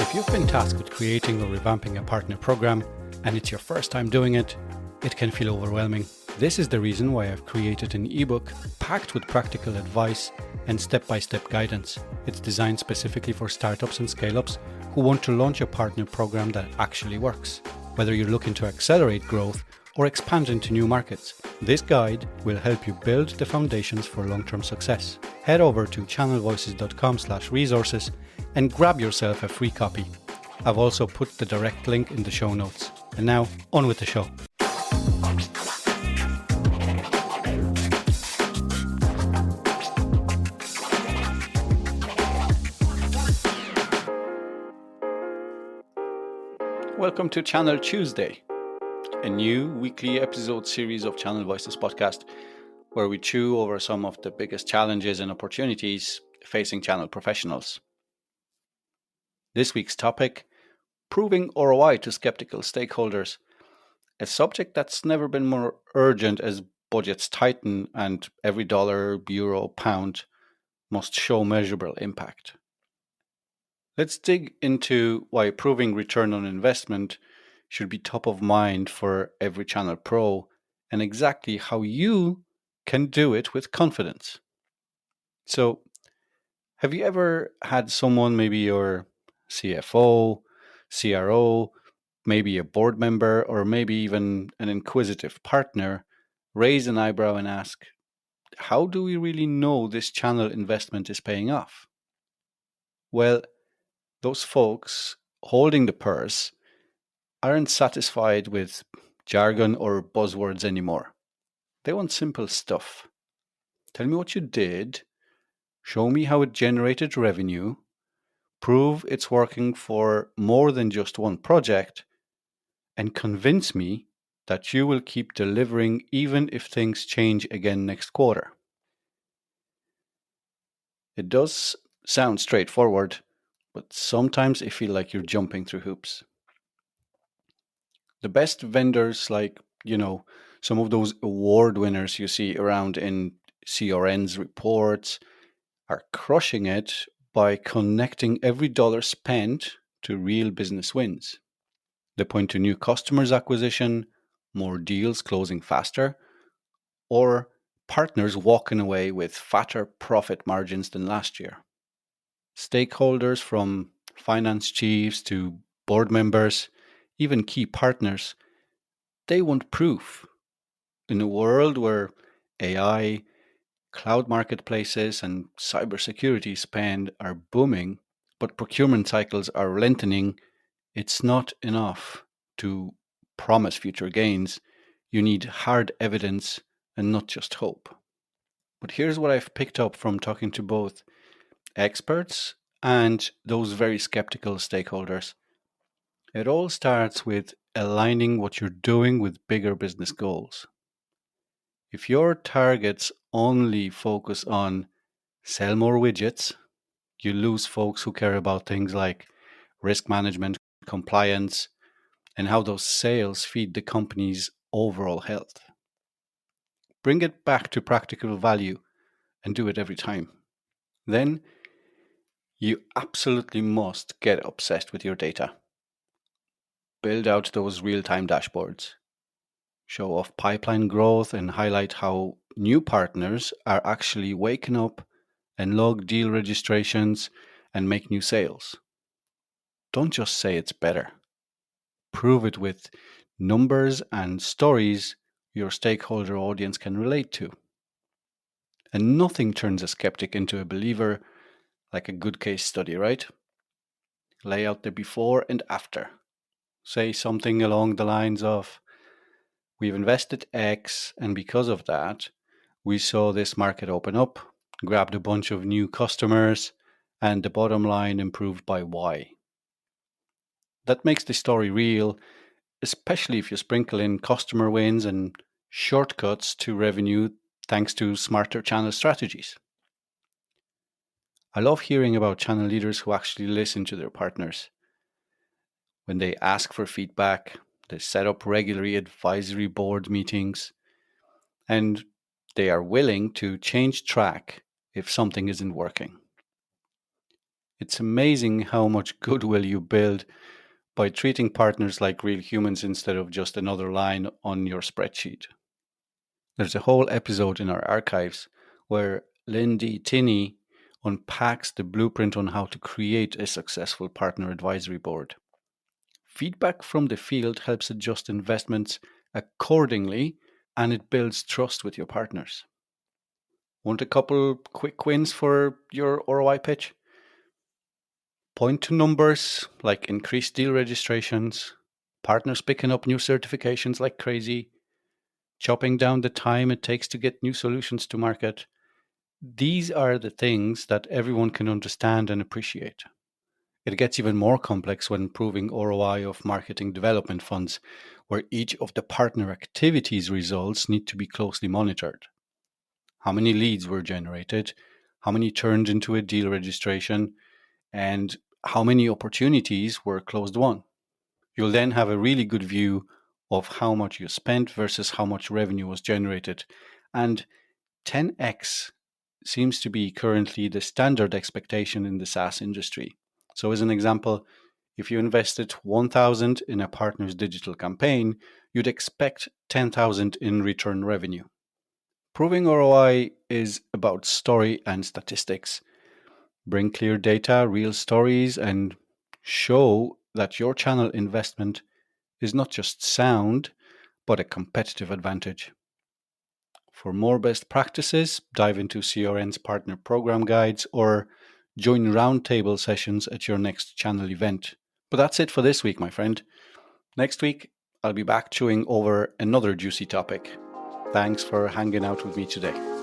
If you've been tasked with creating or revamping a partner program and it's your first time doing it, it can feel overwhelming. This is the reason why I've created an ebook packed with practical advice and step-by-step guidance. It's designed specifically for startups and scale-ups who want to launch a partner program that actually works. Whether you're looking to accelerate growth or expand into new markets, this guide will help you build the foundations for long-term success. Head over to channelvoices.com/resources and grab yourself a free copy. I've also put the direct link in the show notes. And now, on with the show. Welcome to Channel Chewsday, a new weekly episode series of Channel Voices podcast, where we chew over some of the biggest challenges and opportunities facing channel professionals. This week's topic, proving ROI to skeptical stakeholders, a subject that's never been more urgent as budgets tighten and every dollar, euro, pound must show measurable impact. Let's dig into why proving return on investment should be top of mind for every channel pro and exactly how you can do it with confidence. So, have you ever had someone, maybe your CFO, CRO, maybe a board member, or maybe even an inquisitive partner, raise an eyebrow and ask, how do we really know this channel investment is paying off? Well, those folks holding the purse aren't satisfied with jargon or buzzwords anymore. They want simple stuff. Tell me what you did, show me how it generated revenue, prove it's working for more than just one project, and convince me that you will keep delivering even if things change again next quarter. It does sound straightforward, but sometimes I feel like you're jumping through hoops. The best vendors, like, some of those award winners you see around in CRN's reports, are crushing it by connecting every dollar spent to real business wins. They point to new customers acquisition, more deals closing faster, or partners walking away with fatter profit margins than last year. Stakeholders from finance chiefs to board members, even key partners, they want proof. In a world where AI, cloud marketplaces, and cybersecurity spend are booming, but procurement cycles are lengthening, it's not enough to promise future gains. You need hard evidence and not just hope. But here's what I've picked up from talking to both experts and those very skeptical stakeholders. It all starts with aligning what you're doing with bigger business goals. If your targets only focus on sell more widgets, you lose folks who care about things like risk management, compliance, and how those sales feed the company's overall health. Bring it back to practical value and do it every time. Then you absolutely must get obsessed with your data. Build out those real-time dashboards. Show off pipeline growth and highlight how new partners are actually waking up and log deal registrations and make new sales. Don't just say it's better. Prove it with numbers and stories your stakeholder audience can relate to. And nothing turns a skeptic into a believer like a good case study, right? Lay out the before and after. Say something along the lines of, we've invested X, and because of that, we saw this market open up, grabbed a bunch of new customers, and the bottom line improved by Y. That makes the story real, especially if you sprinkle in customer wins and shortcuts to revenue thanks to smarter channel strategies. I love hearing about channel leaders who actually listen to their partners. When they ask for feedback, they set up regularly advisory board meetings, and they are willing to change track if something isn't working. It's amazing how much goodwill you build by treating partners like real humans instead of just another line on your spreadsheet. There's a whole episode in our archives where Lindy Tinney unpacks the blueprint on how to create a successful partner advisory board. Feedback from the field helps adjust investments accordingly, and it builds trust with your partners. Want a couple quick wins for your ROI pitch? Point to numbers like increased deal registrations, partners picking up new certifications like crazy, chopping down the time it takes to get new solutions to market. These are the things that everyone can understand and appreciate. It gets even more complex when proving ROI of marketing development funds, where each of the partner activities results need to be closely monitored. How many leads were generated? How many turned into a deal registration? And how many opportunities were closed won? You'll then have a really good view of how much you spent versus how much revenue was generated. And 10x seems to be currently the standard expectation in the SaaS industry. So, as an example, if you invested 1,000 in a partner's digital campaign, you'd expect 10,000 in return revenue. Proving ROI is about story and statistics. Bring clear data, real stories, and show that your channel investment is not just sound, but a competitive advantage. For more best practices, dive into CRN's partner program guides or join roundtable sessions at your next channel event. But that's it for this week, my friend. Next week, I'll be back chewing over another juicy topic. Thanks for hanging out with me today.